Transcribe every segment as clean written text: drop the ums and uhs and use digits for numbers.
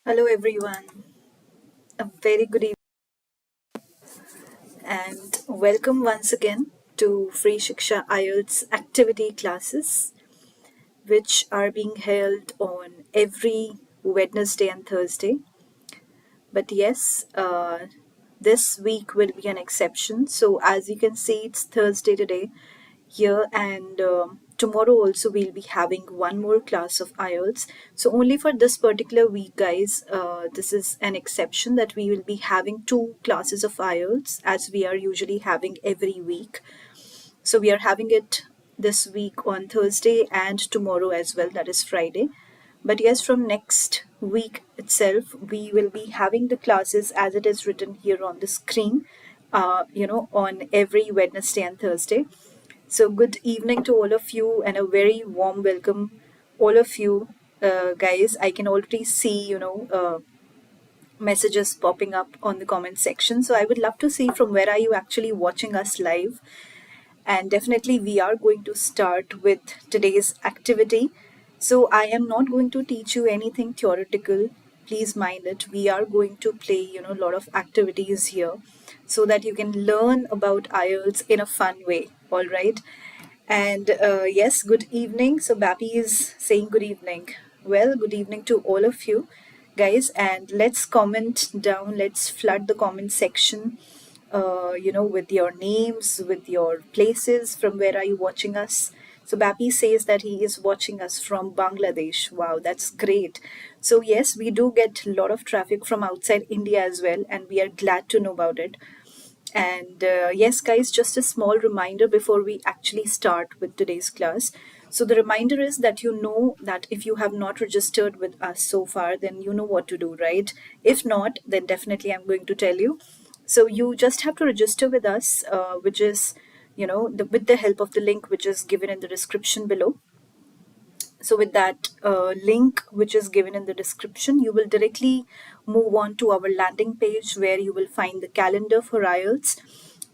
Hello everyone, a very good evening and welcome once again to Free Shiksha IELTS activity classes which are being held on every Wednesday and Thursday. But yes, this week will be an exception. So as you can see, it's Thursday today here and tomorrow also we'll be having one more class of IELTS. So only for this particular week guys, this is an exception that we will be having two classes of IELTS as we are usually having every week. So we are having it this week on Thursday and tomorrow as well, that is Friday. But yes, from next week itself, we will be having the classes as it is written here on the screen, on every Wednesday and Thursday. So, good evening to all of you and a very warm welcome, all of you guys. I can already see, messages popping up on the comment section. So, I would love to see from where are you actually watching us live. And definitely, we are going to start with today's activity. So, I am not going to teach you anything theoretical. Please mind it. We are going to play, a lot of activities here so that you can learn about IELTS in a fun way. All right. And yes, good evening. So, Bappy is saying good evening. Well, good evening to all of you guys. And let's comment down, let's flood the comment section with your names, with your places, from where are you watching us. So Bappy says that he is watching us from Bangladesh. Wow, that's great. So yes, we do get a lot of traffic from outside India as well, and we are glad to know about it. And yes, guys, just a small reminder before we actually start with today's class. So, the reminder is that you know that if you have not registered with us so far, then you know what to do, right? If not, then definitely I'm going to tell you. So, you just have to register with us, which is, with the help of the link which is given in the description below. So with that link which is given in the description, you will directly move on to our landing page where you will find the calendar for IELTS,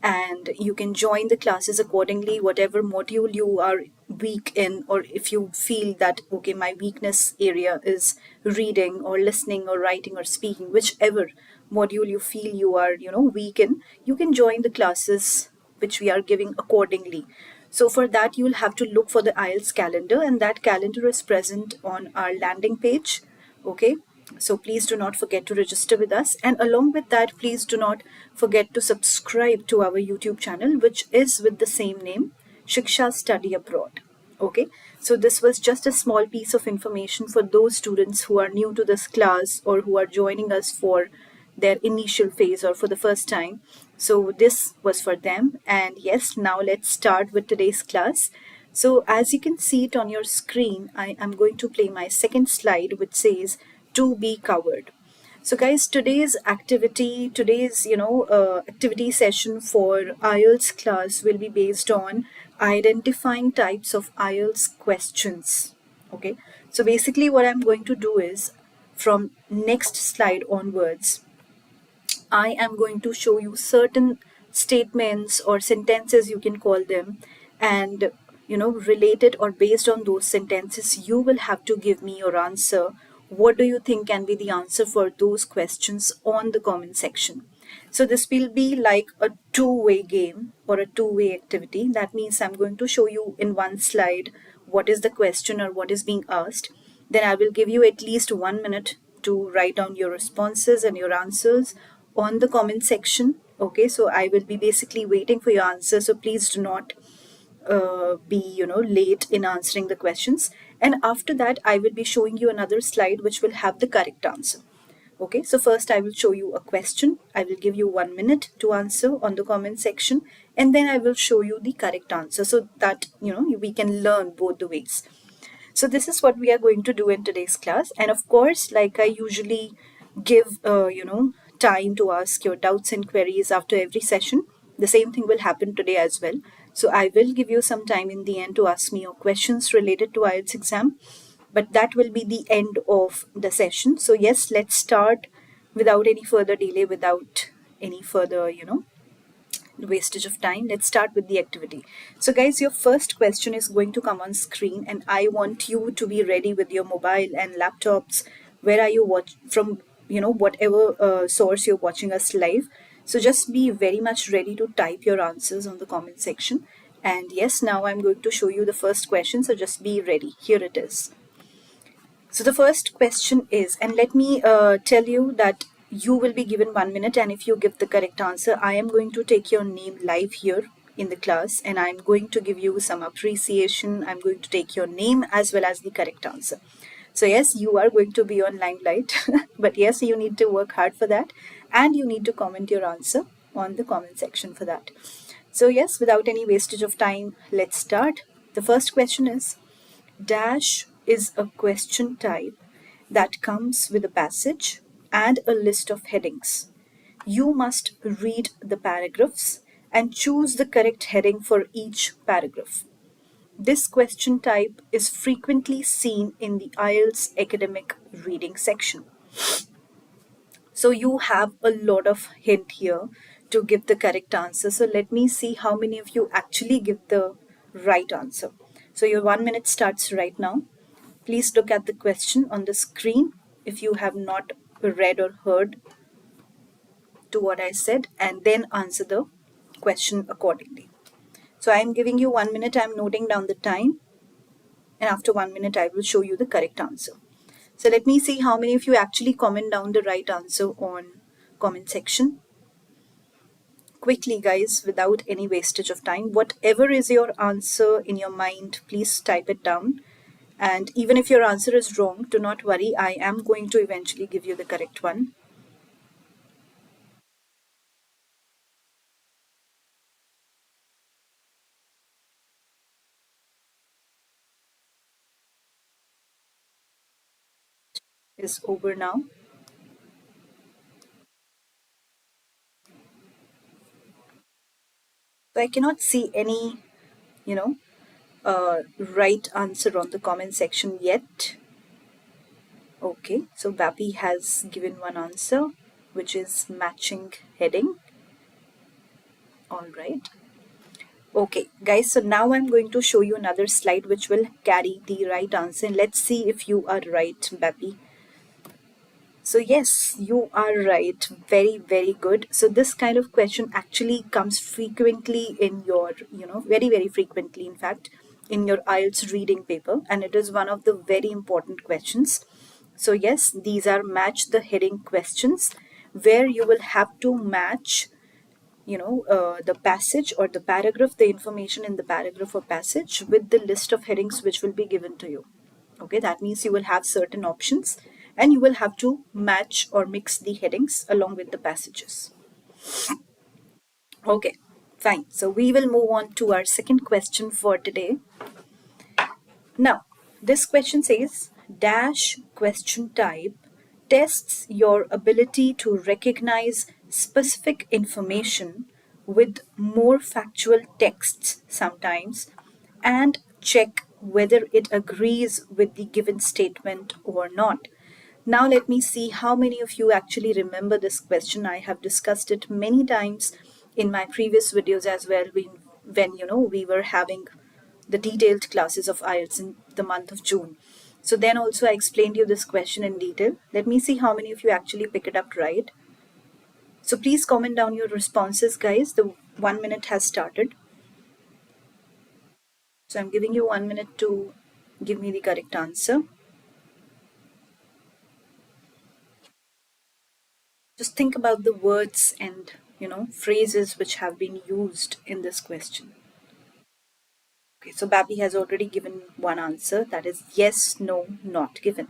and you can join the classes accordingly, whatever module you are weak in, or if you feel that, okay, my weakness area is reading or listening or writing or speaking, whichever module you feel you are, weak in, you can join the classes which we are giving accordingly. So for that, you'll have to look for the IELTS calendar, and that calendar is present on our landing page. Okay. So please do not forget to register with us. And along with that, please do not forget to subscribe to our YouTube channel, which is with the same name, Shiksha Study Abroad. Okay. So this was just a small piece of information for those students who are new to this class or who are joining us for their initial phase or for the first time. So this was for them. And yes, now let's start with today's class. So as you can see it on your screen, I am going to play my second slide, which says to be covered. So guys, today's activity, activity session for IELTS class will be based on identifying types of IELTS questions. Okay, so basically what I'm going to do is from next slide onwards, I am going to show you certain statements or sentences, you can call them, and related or based on those sentences, you will have to give me your answer. What do you think can be the answer for those questions on the comment section? So this will be like a two-way game or a two-way activity. That means I'm going to show you in one slide what is the question or what is being asked. Then I will give you at least 1 minute to write down your responses and your answers on the comment section. Okay, so I will be basically waiting for your answer. So please do not be late in answering the questions. And after that, I will be showing you another slide which will have the correct answer. Okay, so first I will show you a question. I will give you 1 minute to answer on the comment section, and then I will show you the correct answer so that we can learn both the ways. So this is what we are going to do in today's class. And of course, like I usually give, time to ask your doubts and queries after every session, the same thing will happen today as well. So I will give you some time in the end to ask me your questions related to IELTS exam, but that will be the end of the session. So yes, let's start without any further delay, without any further, wastage of time. Let's start with the activity. So guys, your first question is going to come on screen, and I want you to be ready with your mobile and laptops, where are you watch from, whatever source you're watching us live. So just be very much ready to type your answers on the comment section. And yes, now I'm going to show you the first question, so just be ready. Here it is. So the first question is, and let me tell you that you will be given 1 minute, and if you give the correct answer, I am going to take your name live here in the class, and I'm going to give you some appreciation. I'm going to take your name as well as the correct answer. So yes, you are going to be on limelight, but yes, you need to work hard for that, and you need to comment your answer on the comment section for that. So yes, without any wastage of time, let's start. The first question is, dash is a question type that comes with a passage and a list of headings. You must read the paragraphs and choose the correct heading for each paragraph. This question type is frequently seen in the IELTS academic reading section. So you have a lot of hint here to give the correct answer. So let me see how many of you actually give the right answer. So your 1 minute starts right now. Please look at the question on the screen if you have not read or heard to what I said, and then answer the question accordingly. So I am giving you 1 minute, I am noting down the time, and after 1 minute I will show you the correct answer. So let me see how many of you actually comment down the right answer on comment section. Quickly guys, without any wastage of time, whatever is your answer in your mind, please type it down. And even if your answer is wrong, do not worry, I am going to eventually give you the correct one. Is over now. So I cannot see any, you know, right answer on the comment section yet. Okay, so Bappy has given one answer, which is matching heading. All right. Okay, guys, so now I'm going to show you another slide which will carry the right answer. And let's see if you are right, Bappy. So yes, you are right. Very, very good. So this kind of question actually comes frequently in your, very, very frequently, in fact, in your IELTS reading paper. And it is one of the very important questions. So yes, these are match the heading questions where you will have to match, the passage or the paragraph, the information in the paragraph or passage with the list of headings which will be given to you. Okay, that means you will have certain options and you will have to match or mix the headings along with the passages. Okay, fine. So we will move on to our second question for today. Now, this question says, dash question type tests your ability to recognize specific information with more factual texts sometimes and check whether it agrees with the given statement or not. Now let me see how many of you actually remember this question. I have discussed it many times in my previous videos as well when we were having the detailed classes of IELTS in the month of June. So then also I explained you this question in detail. Let me see how many of you actually pick it up right. So please comment down your responses, guys. The 1 minute has started. So I'm giving you 1 minute to give me the correct answer. Just think about the words and phrases which have been used in this question. Okay, so Babi has already given one answer, that is yes, no, not given.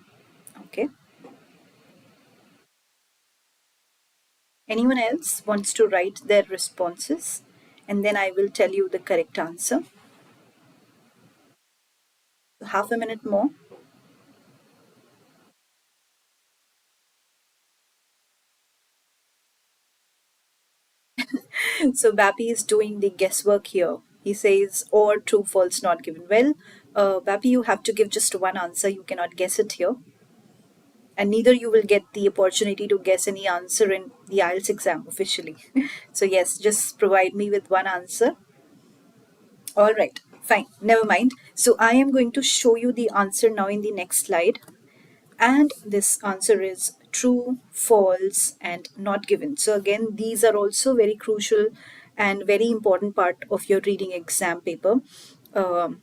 Okay. Anyone else wants to write their responses and then I will tell you the correct answer. So half a minute more. So Bappy is doing the guesswork here. He says, or true, false, not given. Well, Bappy, you have to give just one answer. You cannot guess it here. And neither you will get the opportunity to guess any answer in the IELTS exam officially. So yes, just provide me with one answer. All right, fine, never mind. So I am going to show you the answer now in the next slide. And this answer is true, false, and not given. So again, these are also very crucial and very important part of your reading exam paper. Um,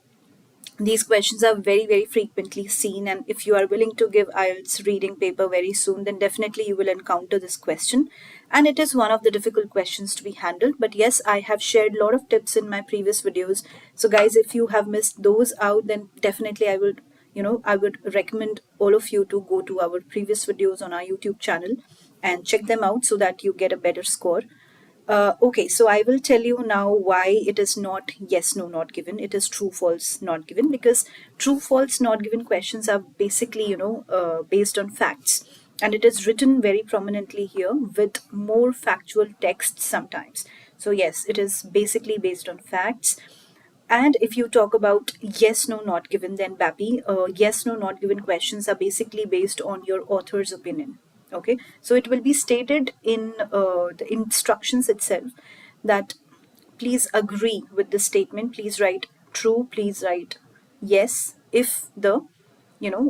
these questions are very, very frequently seen, and if you are willing to give IELTS reading paper very soon, then definitely you will encounter this question. And it is one of the difficult questions to be handled. But yes, I have shared a lot of tips in my previous videos. So guys, if you have missed those out, then definitely I would recommend all of you to go to our previous videos on our YouTube channel and check them out so that you get a better score. Okay, so I will tell you now why it is not yes, no, not given. It is true, false, not given, because true, false, not given questions are basically, based on facts. And it is written very prominently here with more factual text sometimes. So, yes, it is basically based on facts. And if you talk about yes, no, not given, then BAPI, yes, no, not given questions are basically based on your author's opinion. Okay, so it will be stated in the instructions itself that please agree with the statement, please write true, please write yes if the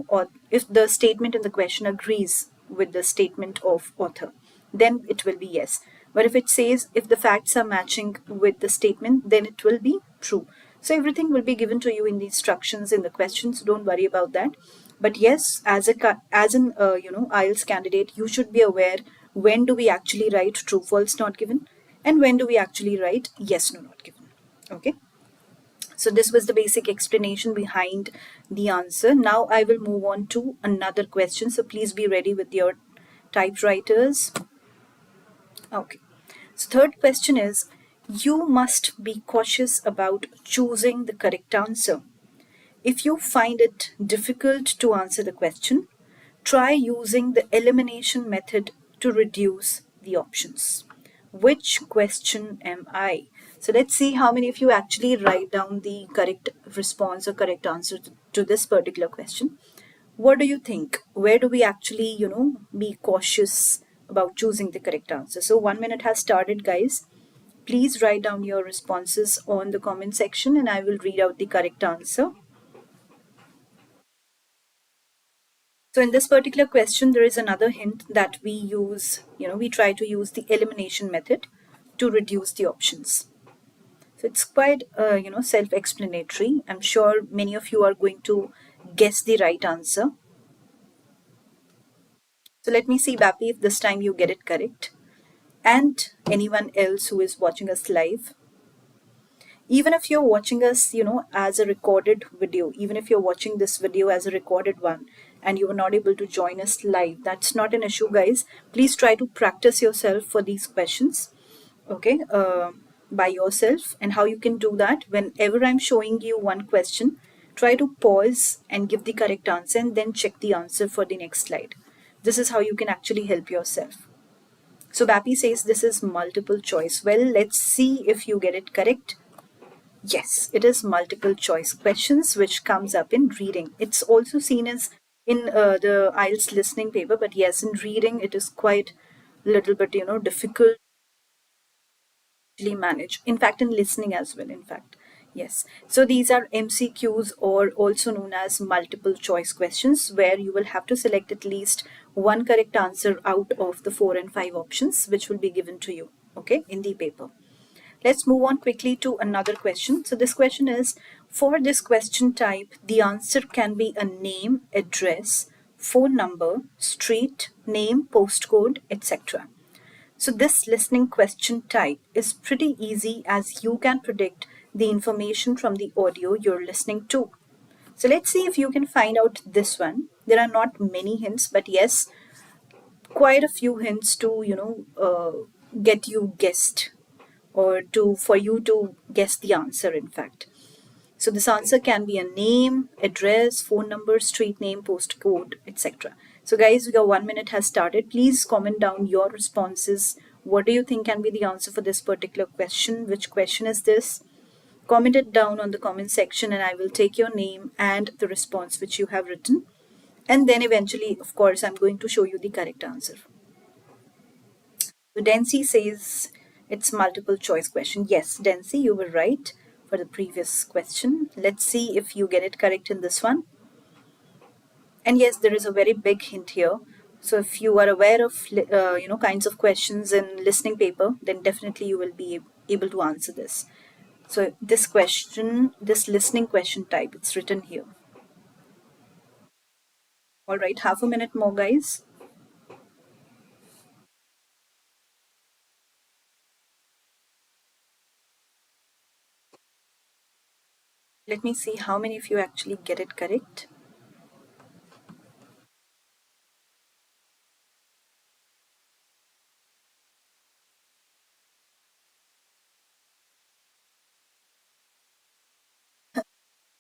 or if the statement in the question agrees with the statement of author, then it will be yes. But if it says if the facts are matching with the statement, then it will be true. So everything will be given to you in the instructions in the questions. So don't worry about that. But yes, as an IELTS candidate, you should be aware when do we actually write true, false, not given, and when do we actually write yes, no, not given. Okay. So this was the basic explanation behind the answer. Now I will move on to another question. So please be ready with your typewriters. Okay. So third question is, you must be cautious about choosing the correct answer. If you find it difficult to answer the question, try using the elimination method to reduce the options. Which question am I? So let's see how many of you actually write down the correct response or correct answer to this particular question. What do you think? Where do we actually, be cautious about choosing the correct answer? So 1 minute has started, guys. Please write down your responses on the comment section and I will read out the correct answer. So in this particular question, there is another hint that we use, we try to use the elimination method to reduce the options. So it's quite, self-explanatory. I'm sure many of you are going to guess the right answer. So let me see, Bapi, if this time you get it correct. And anyone else who is watching us live. Even if you're watching us, as a recorded video, even if you're watching this video as a recorded one and you were not able to join us live, that's not an issue, guys. Please try to practice yourself for these questions, okay, by yourself. And how you can do that, whenever I'm showing you one question, try to pause and give the correct answer and then check the answer for the next slide. This is how you can actually help yourself. So Bappy says this is multiple choice. Well, let's see if you get it correct. Yes, it is multiple choice questions which comes up in reading. It's also seen as in the IELTS listening paper, but yes, in reading it is quite little bit, difficult to manage. In fact, in listening as well, in fact. Yes. So these are MCQs, or also known as multiple choice questions, where you will have to select at least one correct answer out of the 4 and 5 options which will be given to you, okay, in the paper. Let's move on quickly to another question. So this question is, for this question type, the answer can be a name, address, phone number, street, name, postcode, etc. So this listening question type is pretty easy, as you can predict the information from the audio you're listening to. So let's see if you can find out this one. There are not many hints, but yes, quite a few hints to, get you guessed, or to for you to guess the answer, in fact. So this answer can be a name, address, phone number, street name, postcode, etc. So guys, your 1 minute has started. Please comment down your responses. What do you think can be the answer for this particular question? Which question is this? Comment it down on the comment section and I will take your name and the response which you have written. And then eventually, of course, I'm going to show you the correct answer. So Dancy says it's multiple choice question. Yes, Dancy, you were right for the previous question. Let's see if you get it correct in this one. And yes, there is a very big hint here. So if you are aware of kinds of questions in listening paper, then definitely you will be able to answer this. So this question, this listening question type, it's written here. All right, half a minute more, guys. Let me see how many of you actually get it correct.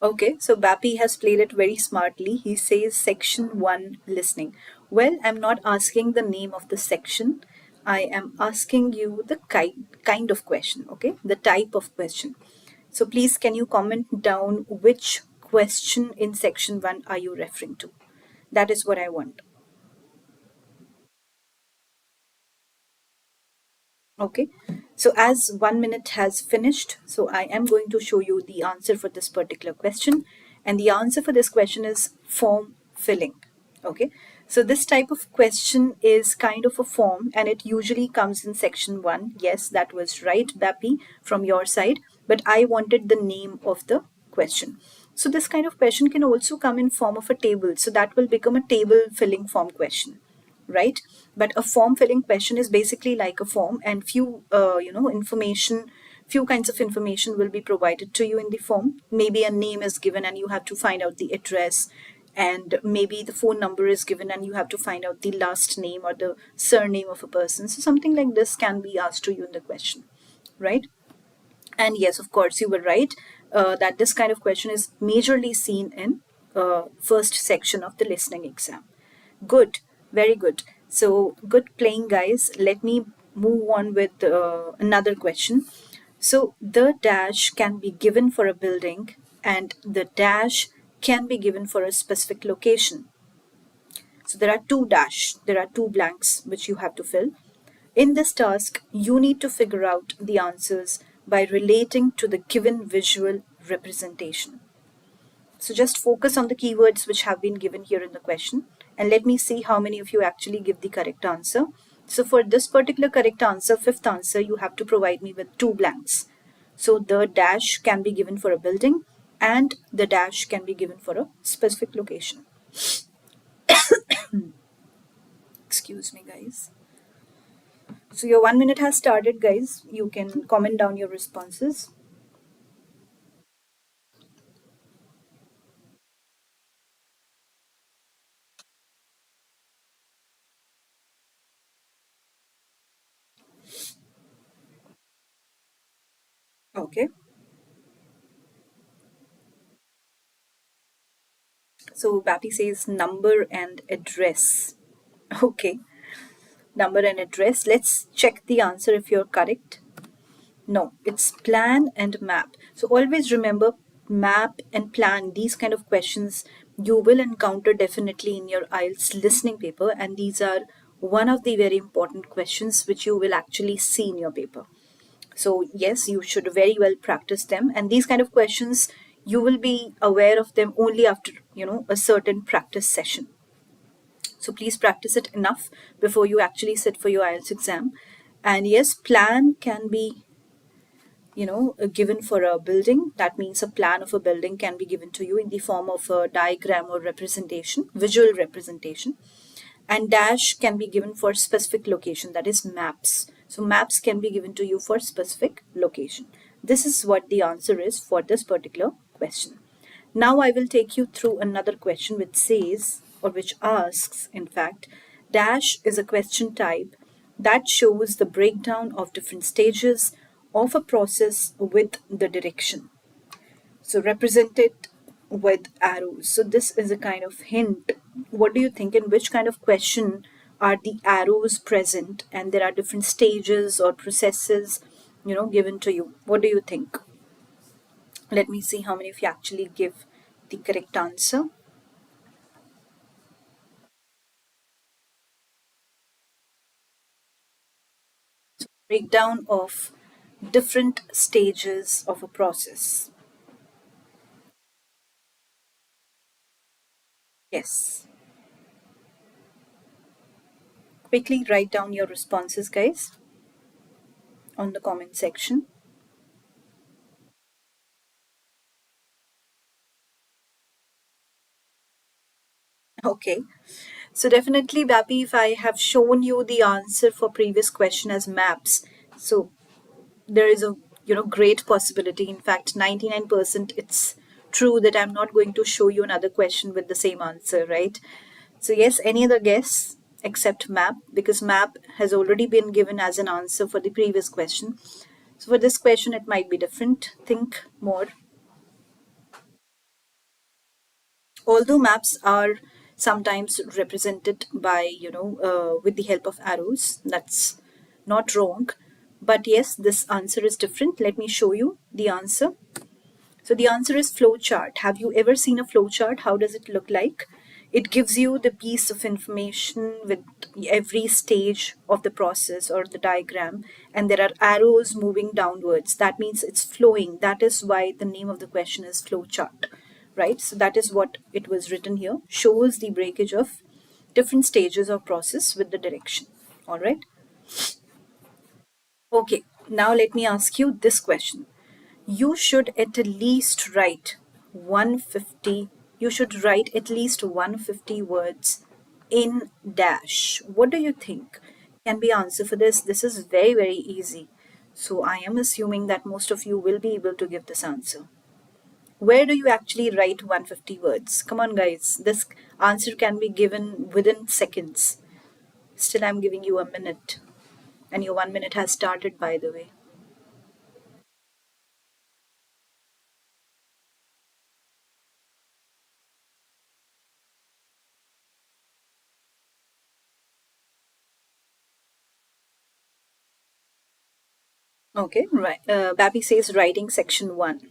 Okay, so Bappy has played it very smartly. He says section 1 listening. Well, I'm not asking the name of the section. I am asking you the kind of question, okay? The type of question. So please, can you comment down which question in section 1 are you referring to? That is what I want. Okay, so as 1 minute has finished, so I am going to show you the answer for this particular question. And the answer for this question is form filling. Okay, so this type of question is kind of a form and it usually comes in section 1. Yes, that was right, Bappy, from your side. But I wanted the name of the question. So this kind of question can also come in form of a table. So that will become a table filling form question, right? But a form filling question is basically like a form, and few kinds of information will be provided to you in the form. Maybe a name is given and you have to find out the address, and maybe the phone number is given and you have to find out the last name or the surname of a person. So something like this can be asked to you in the question, right? And yes, of course, you were right that this kind of question is majorly seen in first section of the listening exam. Good, very good. So good playing, guys. Let me move on with another question. So the dash can be given for a building and the dash can be given for a specific location. So there are two blanks which you have to fill. In this task, you need to figure out the answers by relating to the given visual representation. So just focus on the keywords which have been given here in the question and let me see how many of you actually give the correct answer. So for this particular correct answer, fifth answer, you have to provide me with two blanks. So the dash can be given for a building and the dash can be given for a specific location. Excuse me, guys. So your 1 minute has started, guys. You can comment down your responses. Okay. So Bappy says number and address. Okay. Number and address. Let's check the answer if you're correct. No, it's plan and map. So always remember map and plan, these kind of questions you will encounter definitely in your IELTS listening paper, and these are one of the very important questions which you will actually see in your paper. So yes, you should very well practice them, and these kind of questions you will be aware of them only after a certain practice session. So please practice it enough before you actually sit for your IELTS exam. And yes, plan can be given for a building. That means a plan of a building can be given to you in the form of a diagram or representation, visual representation. And dash can be given for specific location, that is maps. So maps can be given to you for specific location. This is what the answer is for this particular question. Now I will take you through another question which says, or which asks, in fact, dash is a question type that shows the breakdown of different stages of a process with the direction. So represent it with arrows. So this is a kind of hint. What do you think? In which kind of question are the arrows present and there are different stages or processes, given to you? What do you think? Let me see how many of you actually give the correct answer. Breakdown of different stages of a process. Yes. Quickly write down your responses, guys, on the comment section. Okay. So definitely, Bappy, if I have shown you the answer for previous question as maps, so there is a great possibility. In fact, 99% it's true that I'm not going to show you another question with the same answer, right? So yes, any other guess except map, because map has already been given as an answer for the previous question. So for this question, it might be different. Think more. Although maps are sometimes represented by with the help of arrows, that's not wrong, but yes, this answer is different. Let me show you the answer. So the answer is flow chart. Have you ever seen a flow chart? How does it look like? It gives you the piece of information with every stage of the process or the diagram, and there are arrows moving downwards. That means it's flowing. That is why the name of the question is flow chart, right? So that is what it was written here. Shows the breakage of different stages of process with the direction. All right. Okay. Now let me ask you this question. You should at least write 150, you should write at least 150 words in dash. What do you think can be answer for this? This is very, very easy. So I am assuming that most of you will be able to give this answer. Where do you actually write 150 words? Come on, guys. This answer can be given within seconds. Still, I'm giving you a minute. And your 1 minute has started, by the way. Okay, right. Babby says writing section 1.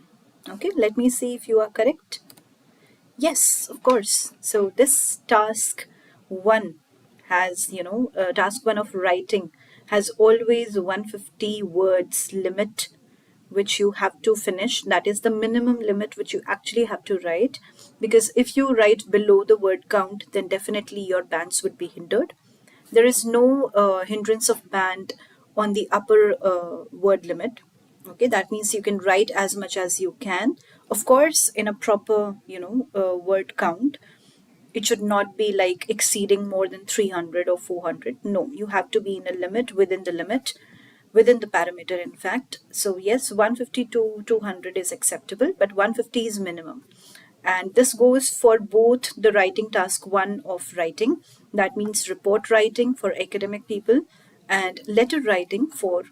Okay, let me see if you are correct. Yes, of course. So this task 1 has, task 1 of writing has always 150 words limit which you have to finish. That is the minimum limit which you actually have to write. Because if you write below the word count, then definitely your bands would be hindered. There is no hindrance of band on the upper word limit. Okay, that means you can write as much as you can. Of course, in a proper, word count, it should not be like exceeding more than 300 or 400. No, you have to be in a limit, within the parameter, in fact. So, yes, 150 to 200 is acceptable, but 150 is minimum. And this goes for both the writing task 1 of writing, that means report writing for academic people, and letter writing for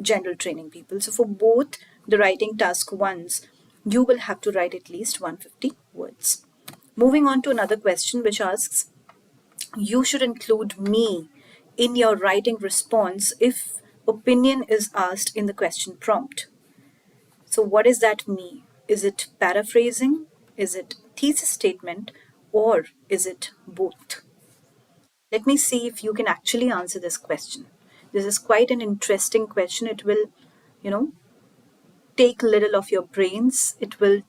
general training people. So, for both the writing task 1s, you will have to write at least 150 words. Moving on to another question which asks, you should include me in your writing response if opinion is asked in the question prompt. So, what does that mean? Is it paraphrasing? Is it thesis statement? Or is it both? Let me see if you can actually answer this question. This is quite an interesting question. It will, you know, take little of your brains. It will,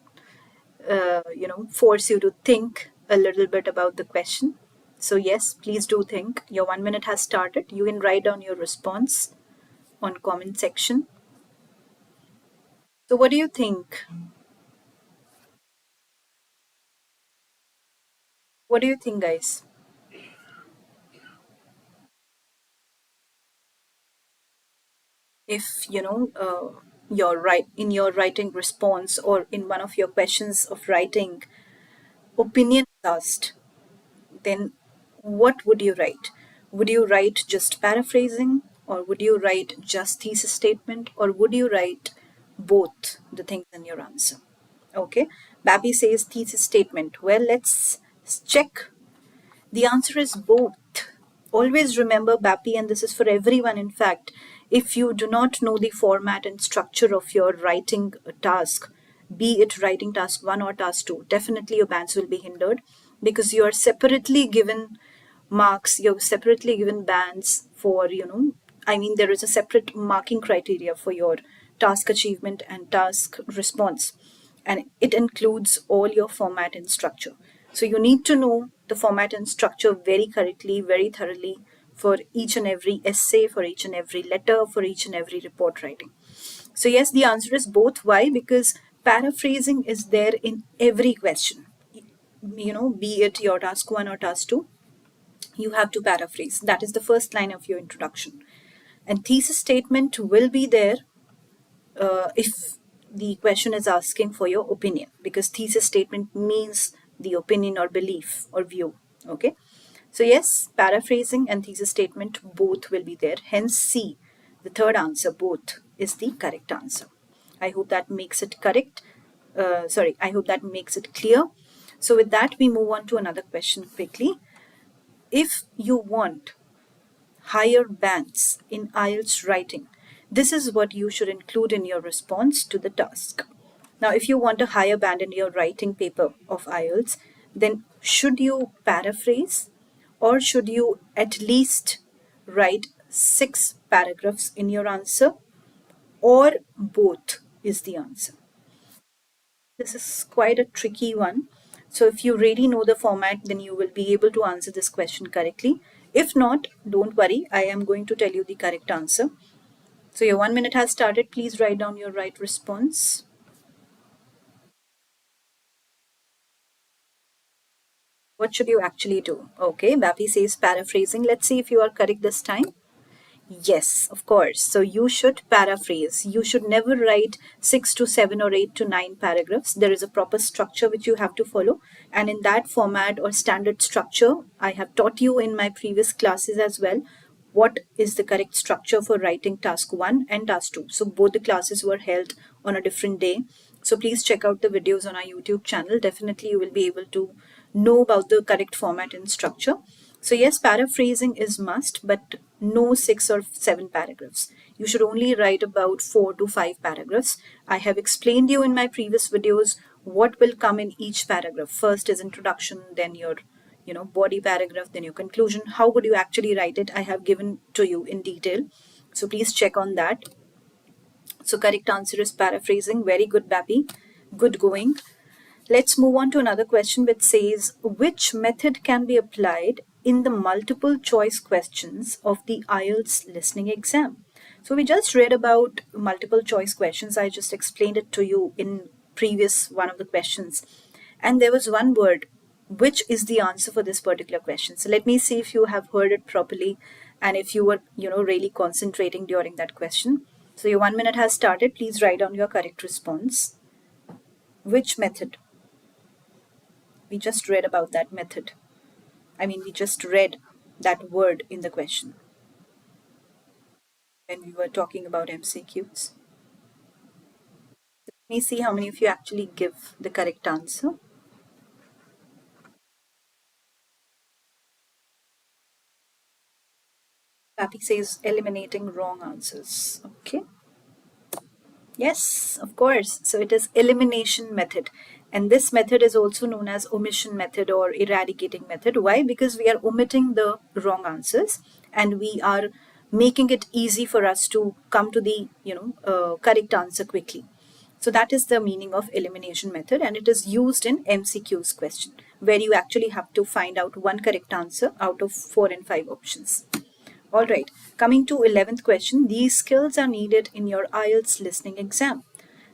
force you to think a little bit about the question. So, yes, please do think. Your 1 minute has started. You can write down your response on comment section. So, what do you think? What do you think, guys? If your right in your writing response or in one of your questions of writing, opinion is asked, then what would you write? Would you write just paraphrasing, or would you write just thesis statement, or would you write both the things in your answer? Okay, Babby says thesis statement. Well, let's check. The answer is both. Always remember, Bappy, and this is for everyone, in fact, if you do not know the format and structure of your writing task, be it writing task 1 or task 2, definitely your bands will be hindered because you are separately given marks, you're separately given bands for, I mean, there is a separate marking criteria for your task achievement and task response, and it includes all your format and structure. So you need to know the format and structure very correctly, very thoroughly for each and every essay, for each and every letter, for each and every report writing? So, yes, the answer is both. Why? Because paraphrasing is there in every question. Be it your task 1 or task 2, you have to paraphrase. That is the first line of your introduction. And thesis statement will be there if the question is asking for your opinion, because thesis statement means the opinion or belief or view. Okay. So, yes, paraphrasing and thesis statement both will be there. Hence, C, the third answer, both, is the correct answer. I hope that makes it correct. I hope that makes it clear. So, with that, we move on to another question quickly. If you want higher bands in IELTS writing, this is what you should include in your response to the task. Now, if you want a higher band in your writing paper of IELTS, then should you paraphrase, or should you at least write 6 paragraphs in your answer, or both is the answer? This is quite a tricky one. So, if you really know the format, then you will be able to answer this question correctly. If not, don't worry, I am going to tell you the correct answer. So, your 1 minute has started. Please write down your right response. What should you actually do? Okay, Bapi says paraphrasing. Let's see if you are correct this time. Yes, of course. So you should paraphrase. You should never write 6 to 7 or 8 to 9 paragraphs. There is a proper structure which you have to follow. And in that format or standard structure, I have taught you in my previous classes as well what is the correct structure for writing task 1 and task 2. So both the classes were held on a different day. So please check out the videos on our YouTube channel. Definitely you will be able to know about the correct format and structure. So yes, paraphrasing is must, but no 6 or 7 paragraphs. You should only write about 4 to 5 paragraphs. I have explained you in my previous videos what will come in each paragraph. First is introduction, then your body paragraph, then your conclusion. How would you actually write it? I have given to you in detail. So please check on that. So correct answer is paraphrasing. Very good, Bappy. Good going. Let's move on to another question which says, which method can be applied in the multiple choice questions of the IELTS listening exam? So we just read about multiple choice questions. I just explained it to you in previous one of the questions. And there was one word, which is the answer for this particular question. So let me see if you have heard it properly and if you were, really concentrating during that question. So your 1 minute has started. Please write down your correct response. Which method? We just read about that method. We just read that word in the question when we were talking about MCQs. Let me see how many of you actually give the correct answer. Papi says eliminating wrong answers. Okay. Yes, of course. So it is elimination method. And this method is also known as omission method or eradicating method. Why? Because we are omitting the wrong answers and we are making it easy for us to come to the correct answer quickly. So that is the meaning of elimination method, and it is used in MCQs question where you actually have to find out one correct answer out of 4 and 5 options. All right, coming to 11th question, these skills are needed in your IELTS listening exam.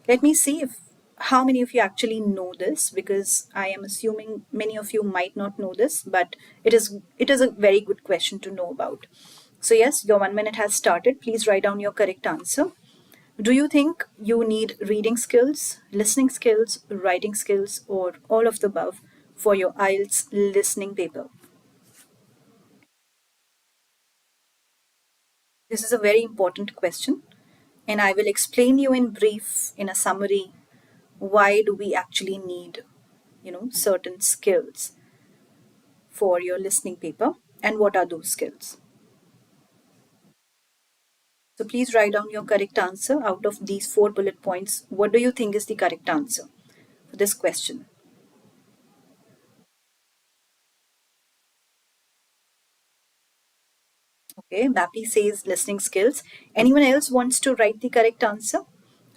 Let me see if how many of you actually know this, because I am assuming many of you might not know this, but it is a very good question to know about. So yes, your 1 minute has started. Please write down your correct answer. Do you think you need reading skills, listening skills, writing skills, or all of the above for your IELTS listening paper? This is a very important question, and I will explain you in brief, in a summary, why do we actually need, certain skills for your listening paper and what are those skills. So please write down your correct answer out of these 4 bullet points. What do you think is the correct answer for this question? Okay, Bappy says listening skills. Anyone else wants to write the correct answer?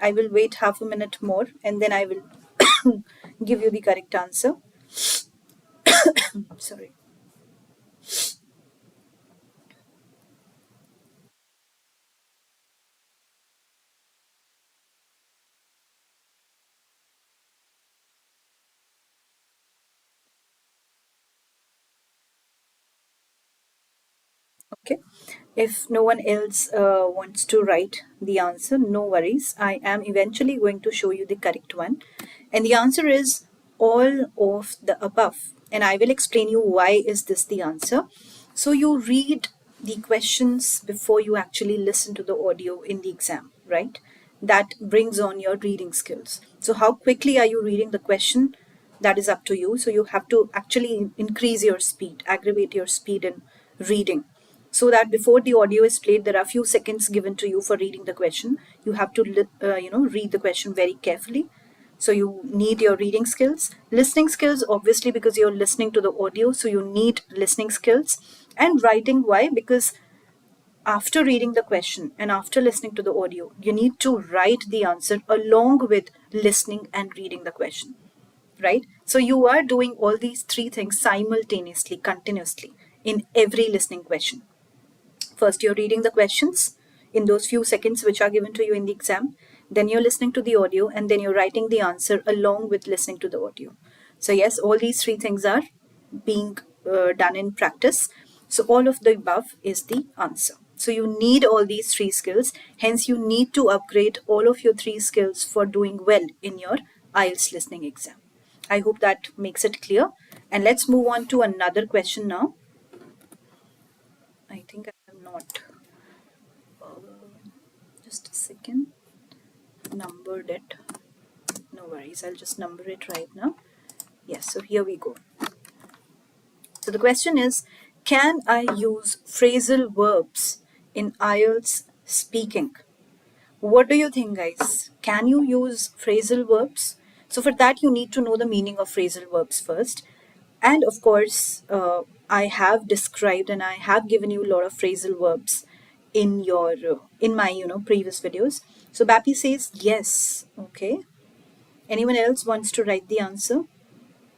I will wait half a minute more and then I will give you the correct answer. Sorry. Okay. If no one else wants to write the answer, no worries. I am eventually going to show you the correct one. And the answer is all of the above. And I will explain you why is this the answer. So you read the questions before you actually listen to the audio in the exam, right? That brings on your reading skills. So how quickly are you reading the question? That is up to you. So you have to actually increase your speed, aggravate your speed in reading, so that before the audio is played there are few seconds given to you for reading the question. You have to read the question very carefully. So you need your reading skills, listening skills obviously because you're listening to the audio, so you need listening skills. And writing, why? Because after reading the question and after listening to the audio, you need to write the answer along with listening and reading the question, right? So you are doing all these three things simultaneously, continuously in every listening question. First, you're reading the questions in those few seconds which are given to you in the exam. Then you're listening to the audio, and then you're writing the answer along with listening to the audio. So, yes, all these three things are being done in practice. So, all of the above is the answer. So, you need all these three skills. Hence, you need to upgrade all of your three skills for doing well in your IELTS listening exam. I hope that makes it clear. And let's move on to another question now. I think I have not. Just a second. Numbered it. No worries. I'll just number it right now. Yes, so here we go. So the question is, can I use phrasal verbs in IELTS speaking? What do you think, guys? Can you use phrasal verbs? So for that, you need to know the meaning of phrasal verbs first. And of course, I have described and I have given you a lot of phrasal verbs in your in my previous videos. So Bappy says yes. Okay. Anyone else wants to write the answer?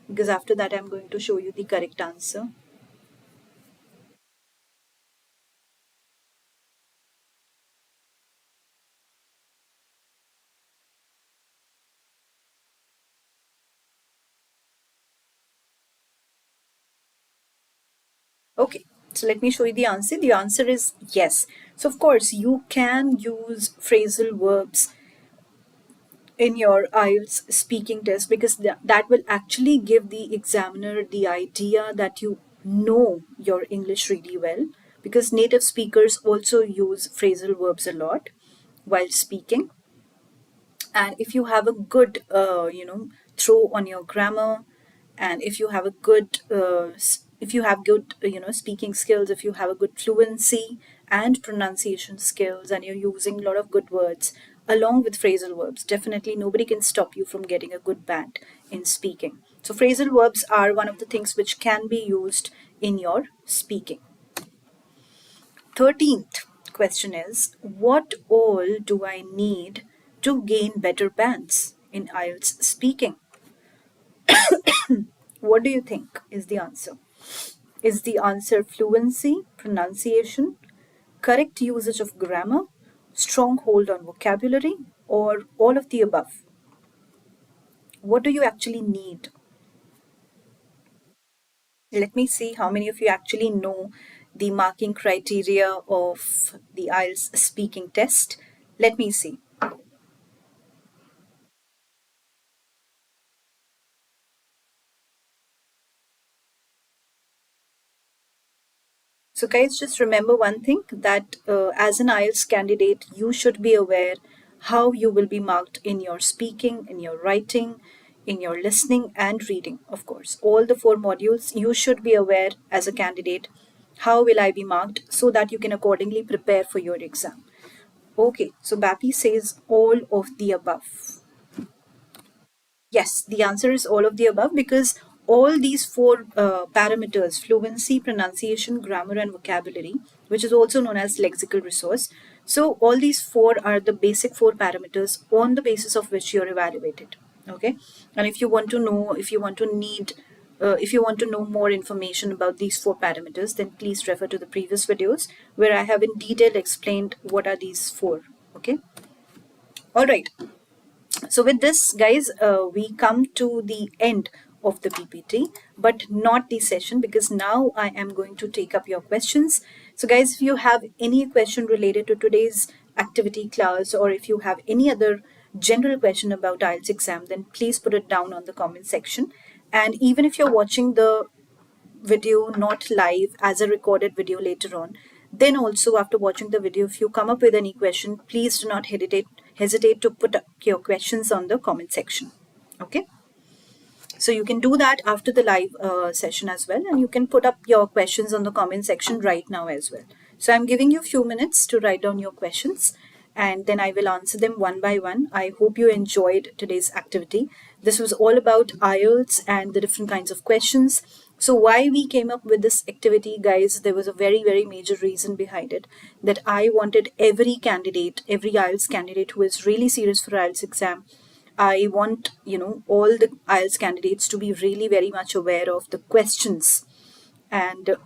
Because after that, I'm going to show you the correct answer. Okay, so let me show you the answer. The answer is yes. So, of course, you can use phrasal verbs in your IELTS speaking test because that will actually give the examiner the idea that you know your English really well, because native speakers also use phrasal verbs a lot while speaking. And if you have a good throw on your grammar, and if you have a good if you have good speaking skills, if you have a good fluency and pronunciation skills, and you're using a lot of good words along with phrasal verbs, definitely nobody can stop you from getting a good band in speaking. So phrasal verbs are one of the things which can be used in your speaking. 13th question is, what all do I need to gain better bands in IELTS speaking? What do you think is the answer? Is the answer fluency, pronunciation, correct usage of grammar, strong hold on vocabulary, or all of the above? What do you actually need? Let me see how many of you actually know the marking criteria of the IELTS speaking test. Let me see. So, guys, just remember one thing, that as an IELTS candidate, you should be aware how you will be marked in your speaking, in your writing, in your listening, and reading, of course. All the four modules, you should be aware as a candidate how will I be marked, so that you can accordingly prepare for your exam. Okay, so Bappy says all of the above. Yes, the answer is all of the above, because all these four parameters, fluency, pronunciation, grammar, and vocabulary, which is also known as lexical resource. So, all these four are the basic four parameters on the basis of which you're evaluated. Okay, and if you want to know, if you want to know more information about these four parameters, then please refer to the previous videos where I have in detail explained what are these four. Okay, all right. So with this, guys, we come to the end of the PPT, but not the session, because now I am going to take up your questions. So guys, if you have any question related to today's activity class, or if you have any other general question about IELTS exam, then please put it down on the comment section. And even if you're watching the video not live as a recorded video later on, then also after watching the video, if you come up with any question, please do not hesitate to put up your questions on the comment section. Okay, so you can do that after the live session as well, and you can put up your questions on the comment section right now as well. So I'm giving you a few minutes to write down your questions, and then I will answer them one by one. I hope you enjoyed today's activity. This was all about IELTS and the different kinds of questions. So why we came up with this activity, guys, there was a very, very major reason behind it, that I wanted every candidate, every IELTS candidate who is really serious for IELTS exam, I want, all the IELTS candidates to be really very much aware of the questions. And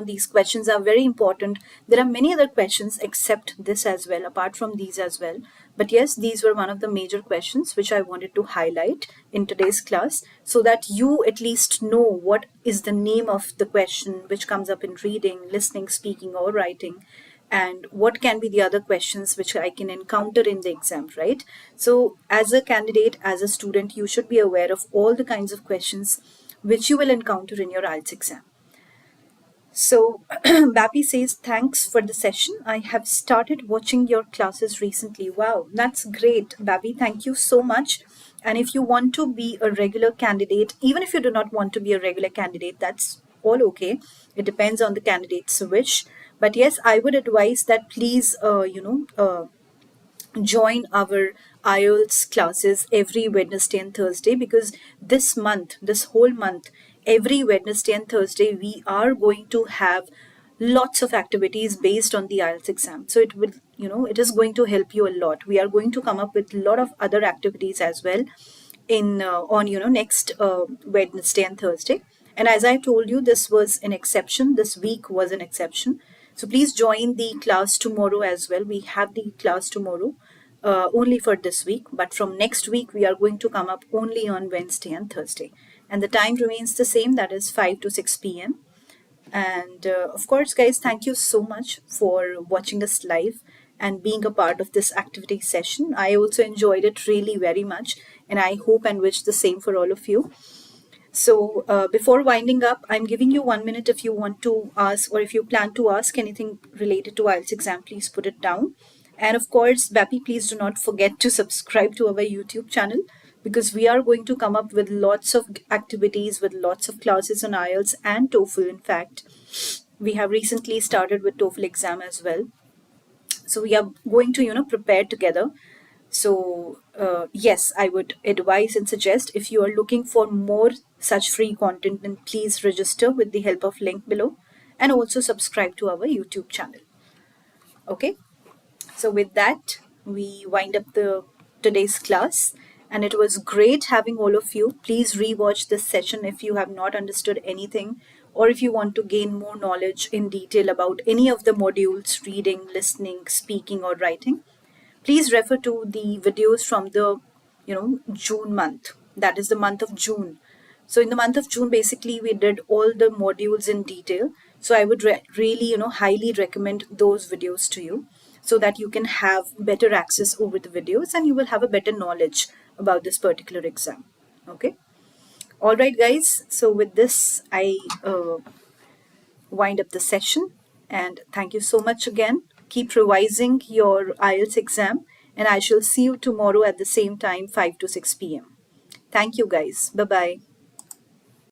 these questions are very important. There are many other questions except this as well, apart from these as well. But yes, these were one of the major questions which I wanted to highlight in today's class, so that you at least know what is the name of the question which comes up in reading, listening, speaking, or writing, and what can be the other questions which I can encounter in the exam, right? So as a candidate, as a student, you should be aware of all the kinds of questions which you will encounter in your IELTS exam. So Bappy says, thanks for the session. I have started watching your classes recently. Wow, that's great, Bappy. Thank you so much. And if you want to be a regular candidate, even if you do not want to be a regular candidate, that's all okay. It depends on the candidate's wish. But yes, I would advise that please, join our IELTS classes every Wednesday and Thursday, because this whole month, every Wednesday and Thursday, we are going to have lots of activities based on the IELTS exam. So it will, it is going to help you a lot. We are going to come up with a lot of other activities as well in on next Wednesday and Thursday. And as I told you, this was an exception. This week was an exception. So please join the class tomorrow as well. We have the class tomorrow only for this week, but from next week we are going to come up only on Wednesday and Thursday. And the time remains the same, that is 5 to 6 p.m. And of course, guys, thank you so much for watching us live and being a part of this activity session. I also enjoyed it really very much, and I hope and wish the same for all of you. So before winding up, I'm giving you 1 minute. If you want to ask, or if you plan to ask anything related to IELTS exam, please put it down. And of course, Bappy, please do not forget to subscribe to our YouTube channel, because we are going to come up with lots of activities, with lots of classes on IELTS and TOEFL. In fact, we have recently started with TOEFL exam as well. So we are going to, prepare together. So yes, I would advise and suggest, if you are looking for more such free content, then please register with the help of link below, and also subscribe to our YouTube channel. Okay. So with that, we wind up today's class, and it was great having all of you. Please rewatch this session if you have not understood anything, or if you want to gain more knowledge in detail about any of the modules, reading, listening, speaking, or writing. Please refer to the videos from the June month. That is the month of June. So in the month of June, basically, we did all the modules in detail. So I would really, highly recommend those videos to you, so that you can have better access over the videos and you will have a better knowledge about this particular exam. Okay. All right, guys. So with this, I wind up the session, and thank you so much again. Keep revising your IELTS exam, and I shall see you tomorrow at the same time, 5 to 6 p.m. Thank you, guys. Bye-bye.